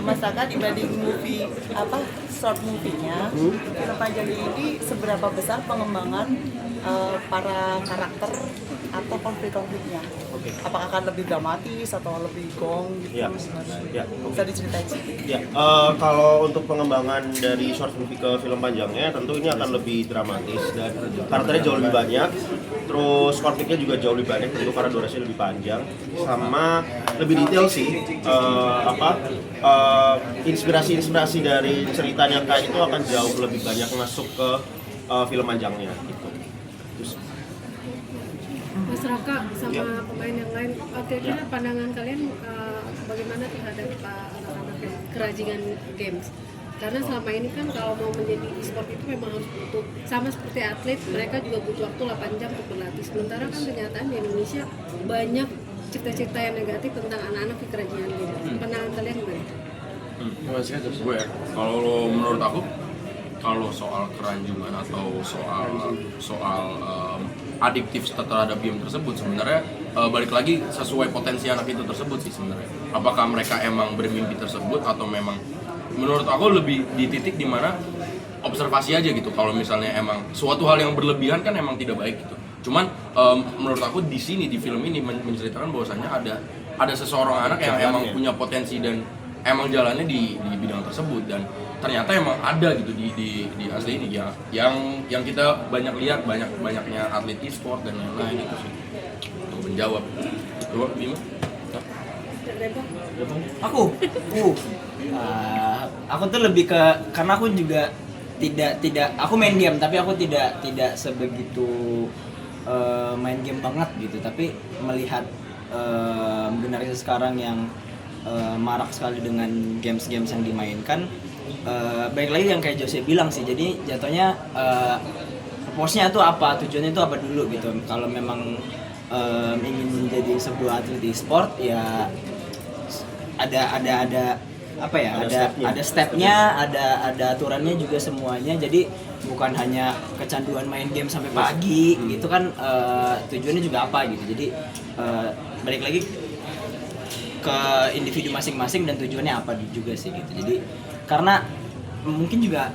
Masakan dibanding movie short movie-nya, film panjang ini seberapa besar pengembangan para karakter atau konflik-konfliknya? Apakah akan lebih dramatis atau lebih gong gitu? Bisa diceritain sedikit? Kalau untuk pengembangan dari short movie ke film panjangnya tentu ini akan lebih dramatis dan karakternya jauh lebih banyak, terus konfliknya juga jauh lebih banyak tentu karena durasinya lebih panjang, sama lebih detail sih. Inspirasi dari ceritanya kayak itu akan jauh lebih banyak masuk ke film panjangnya gitu. Mas Raka sama pemain yang lain, kira-kira pandangan kalian bagaimana terhadap anak-anak yang kerajingan games? Karena selama ini kan kalau mau menjadi e-sport itu memang harus butuh, sama seperti atlet, mereka juga butuh waktu 8 jam untuk berlatih. Sementara kan kenyataan di Indonesia banyak cerita-cerita yang negatif tentang anak-anak di kerajingan games. Pandangan kalian gimana? Gue kalau menurut aku, kalau soal keranjungan atau soal adiktif terhadap game tersebut, sebenarnya balik lagi sesuai potensi anak itu tersebut sih sebenarnya. Apakah mereka emang bermimpi tersebut atau memang, menurut aku lebih di titik dimana observasi aja gitu. Kalau misalnya emang suatu hal yang berlebihan kan emang tidak baik gitu. Cuman menurut aku di sini di film ini menceritakan bahwasanya ada seseorang anak yang emang punya potensi dan emang jalannya di bidang tersebut, dan ternyata emang ada gitu di asli ini ya, yang kita banyak lihat banyaknya atlet e-sport dan lain-lain itu sih. Untuk menjawab. Coba Bima. Aku tuh lebih ke, karena aku juga tidak aku main game tapi aku tidak sebegitu main game banget gitu, tapi melihat generasi sekarang yang marak sekali dengan games-games yang dimainkan, baik lagi yang kayak Jose bilang sih, jadi jatuhnya purpose-nya itu apa, tujuannya itu apa dulu gitu. Kalau memang ingin menjadi sebuah atlet e-sport ya ada stepnya, ada aturannya juga semuanya. Jadi bukan hanya kecanduan main game sampai pagi gitu kan, tujuannya juga apa gitu. Jadi balik lagi ke individu masing-masing dan tujuannya apa juga sih gitu. Jadi karena mungkin juga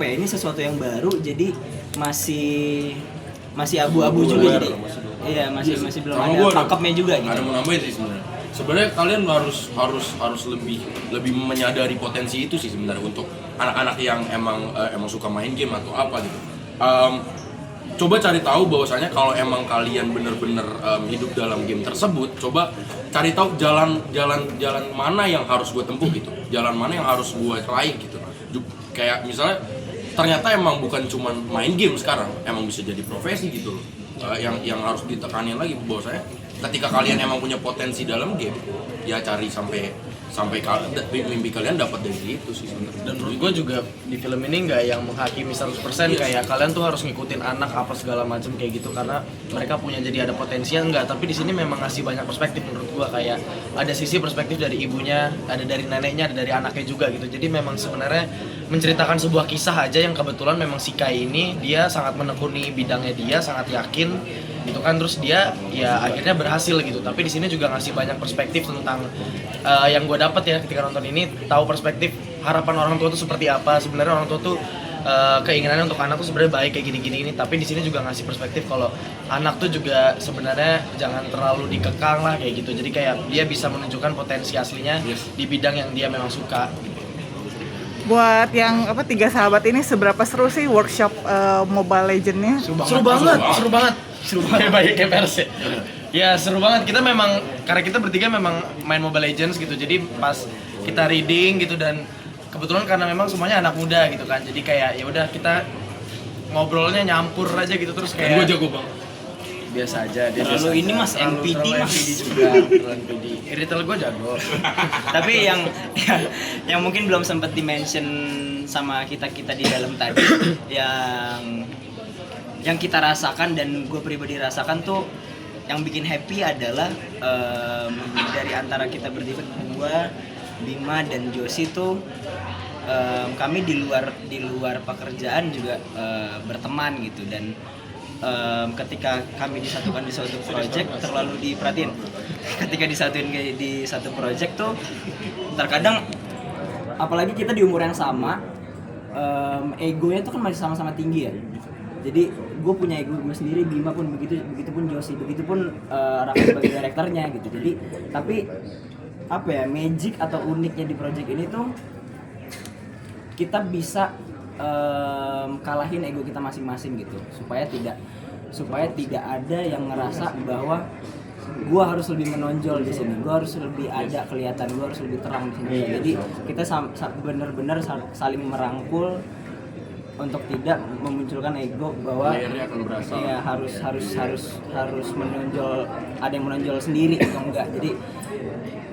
ini sesuatu yang baru, jadi masih abu-abu juga, jadi iya masih belum ada pakemnya juga gitu. Ada mau nambahin sih sebenarnya kalian harus lebih menyadari potensi itu sih sebenarnya untuk anak-anak yang emang suka main game atau apa gitu. Coba cari tahu bahwasanya kalau emang kalian bener-bener hidup dalam game tersebut, coba cari tahu jalan mana yang harus gue tempuh gitu, jalan mana yang harus gue raih gitu. Kayak misalnya ternyata emang bukan cuma main game sekarang, emang bisa jadi profesi gitu loh. Yang harus ditekanin lagi bahwasanya ketika kalian emang punya potensi dalam game, ya cari sampai mimpi kalian dapat dari itu sih sebenarnya. Dan menurut gue juga di film ini nggak yang menghakimi 100% kayak kalian tuh harus ngikutin anak apa segala macam kayak gitu karena mereka punya jadi ada potensinya, enggak. Tapi di sini memang ngasih banyak perspektif menurut gue, kayak ada sisi perspektif dari ibunya, ada dari neneknya, ada dari anaknya juga gitu. Jadi memang sebenarnya menceritakan sebuah kisah aja yang kebetulan memang si Kai ini dia sangat menekuni bidangnya, dia sangat yakin gitu kan, terus dia ya akhirnya berhasil gitu. Tapi di sini juga ngasih banyak perspektif tentang yang gue dapat ya ketika nonton ini, tahu perspektif harapan orang tua tuh seperti apa. Sebenarnya orang tua tuh keinginannya untuk anak tuh sebenarnya baik kayak gini-gini ini, tapi di sini juga ngasih perspektif kalau anak tuh juga sebenarnya jangan terlalu dikekang lah kayak gitu. Jadi kayak dia bisa menunjukkan potensi aslinya di bidang yang dia memang suka gitu. Buat yang tiga sahabat ini, seberapa seru sih workshop Mobile Legends-nya? Seru banget. Kayak Pers ya, seru banget. Kita memang, karena kita bertiga memang main Mobile Legends gitu, jadi pas kita reading gitu, dan kebetulan karena memang semuanya anak muda gitu kan, jadi kayak ya udah kita ngobrolnya nyampur aja gitu, terus kayak gue jago banget. Biasa aja dia. Terlalu ini mas NPD mas juga, terlalu NPD. Irrital gue jago. Tapi yang mungkin belum sempat di-mention sama kita di dalam tadi, yang kita rasakan dan gue pribadi rasakan tuh, yang bikin happy adalah dari antara kita bertiga, gue, Bima dan Josi tuh kami di luar pekerjaan juga berteman gitu, dan ketika kami disatukan di suatu project terlalu diperhatiin. Ketika disatuin di satu project tuh terkadang apalagi kita di umur yang sama, egonya tuh kan masih sama-sama tinggi ya. Jadi gue punya ego gue sendiri, Bima pun begitu, begitupun Josie, begitupun Raka sebagai direkturnya gitu. Jadi tapi apa ya, magic atau uniknya di project ini tuh kita bisa kalahin ego kita masing-masing gitu, supaya tidak ada yang ngerasa bahwa gue harus lebih menonjol di sini, gue harus lebih ada kelihatan, gue harus lebih terang di sini. Jadi kita benar-benar saling merangkul untuk tidak memunculkan ego bahwa Layarnya akan berasa. ya harus menonjol, ada yang menonjol sendiri atau enggak. Jadi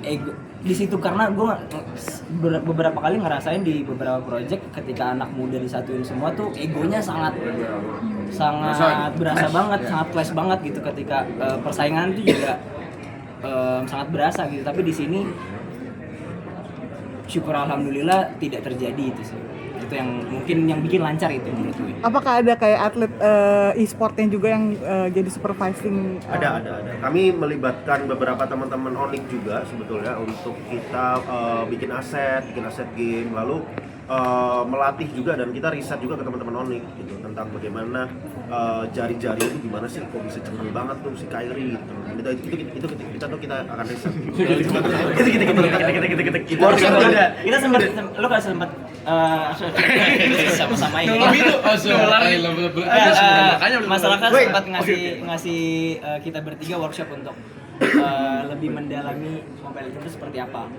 ego di situ, karena gue beberapa kali ngerasain di beberapa project ketika anak muda disatuin semua tuh egonya sangat berasa banget, sangat clash banget gitu. Ketika persaingan itu juga sangat berasa gitu. Tapi di sini syukur alhamdulillah tidak terjadi itu sih. Itu yang mungkin yang bikin lancar itu menurut gue. Apakah ada kayak atlet e-sportnya juga yang jadi supervising? Ada. Kami melibatkan beberapa teman-teman Onyx juga sebetulnya untuk kita bikin aset game, lalu melatih juga, dan kita riset juga ke teman-teman Onyx gitu tentang bagaimana jari-jari itu gimana sih kok bisa cepet banget tuh si Kyrie gitu. Kita akan riset. Kita sempat sama-sama ini. Masyarakat sempat ngasih kita bertiga workshop untuk lebih mendalami Mobile Legends itu seperti apa.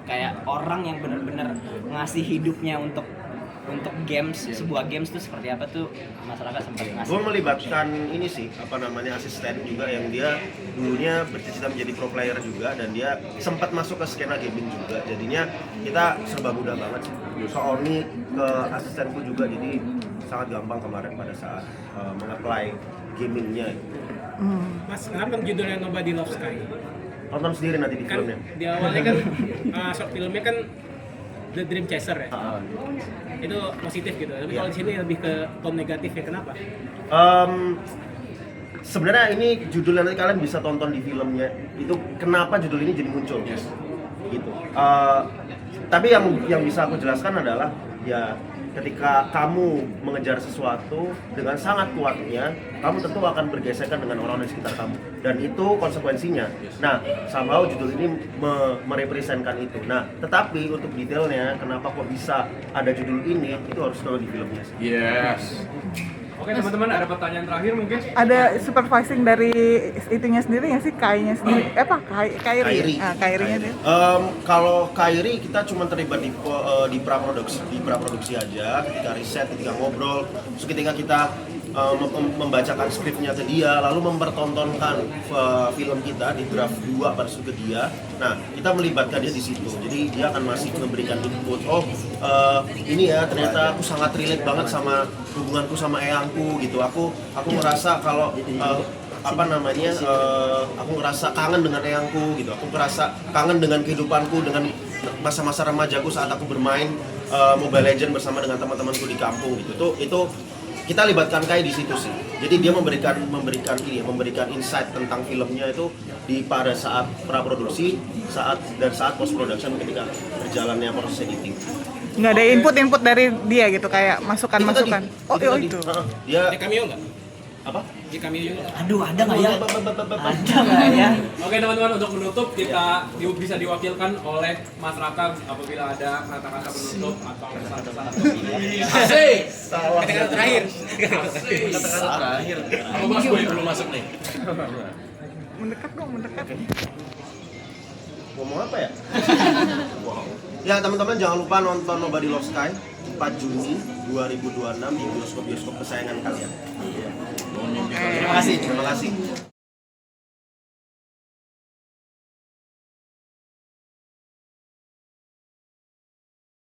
Kayak orang yang benar-benar ngasih hidupnya untuk games, sebuah games itu seperti apa tuh masyarakat sempat ngasih. Gue melibatkan ini sih, asisten juga yang dia dulunya bercita-cita menjadi pro player juga, dan dia sempat masuk ke skena gaming juga. Jadinya kita serba mudah banget sih. Soalnya ke asistenku juga, jadi sangat gampang kemarin pada saat meng-apply gamingnya. Mas, kenapa judulnya Nobody Loves Sky? Tonton sendiri nanti di Kan filmnya. di awalnya kan short filmnya kan The Dream Chaser ya. Itu positif gitu. Tapi kalau di sini lebih ke tone negatifnya, kenapa? Sebenarnya ini judulnya nanti kalian bisa tonton di filmnya. Itu kenapa judul ini jadi muncul? Gitu. Tapi yang bisa aku jelaskan adalah ya ketika kamu mengejar sesuatu dengan sangat kuatnya, kamu tentu akan bergesekan dengan orang di sekitar kamu, dan itu konsekuensinya. Nah, somehow judul ini merepresentkan itu. Nah, tetapi untuk detailnya kenapa kok bisa ada judul ini, itu harus nonton di filmnya. Yes. Oke teman-teman, ada pertanyaan terakhir mungkin? Ada supervising dari itunya sendiri nggak sih, Kai-nya sendiri? Kyrie. Kyrie-nya dia. Kalau Kyrie kita cuma terlibat di praproduksi aja, ketika riset, ketika ngobrol, terus ketika kita membacakan skripnya ke dia, lalu mempertontonkan film kita di draft 2 pada ke dia. Nah, kita melibatkan dia di situ. Jadi dia akan masih memberikan input. Ini ya ternyata aku sangat relate banget sama hubunganku sama eyangku gitu. Aku merasa kalau aku ngerasa kangen dengan eyangku gitu. Aku ngerasa kangen dengan kehidupanku, dengan masa-masa remajaku saat aku bermain Mobile Legends bersama dengan teman-temanku di kampung gitu. Itu kita libatkan Kai di situ sih. Jadi dia memberikan insight tentang filmnya itu pada saat praproduksi, saat post production ketika berjalannya proses editing. Nggak ada input dari dia gitu, kayak masukan-masukan. Itu. Itu. Dia Di cameo nggak? apa? Di cameo juga. Aduh, ada nggak ya? Ada nggak ya? Oke teman-teman, untuk menutup kita bisa diwakilkan oleh Mas Raka apabila ada kata-kata penutup atau pesan-pesan atau Asik. kata-kata terakhir. Kata-kata terakhir. Apa Mas Boy belum masuk nih? Mendekat. Ngomong apa ya? Ya teman-teman, jangan lupa nonton Nobody Loves Sky 4 Juni 2026 di bioskop-bioskop kesayangan kalian. Terima kasih. Terima kasih.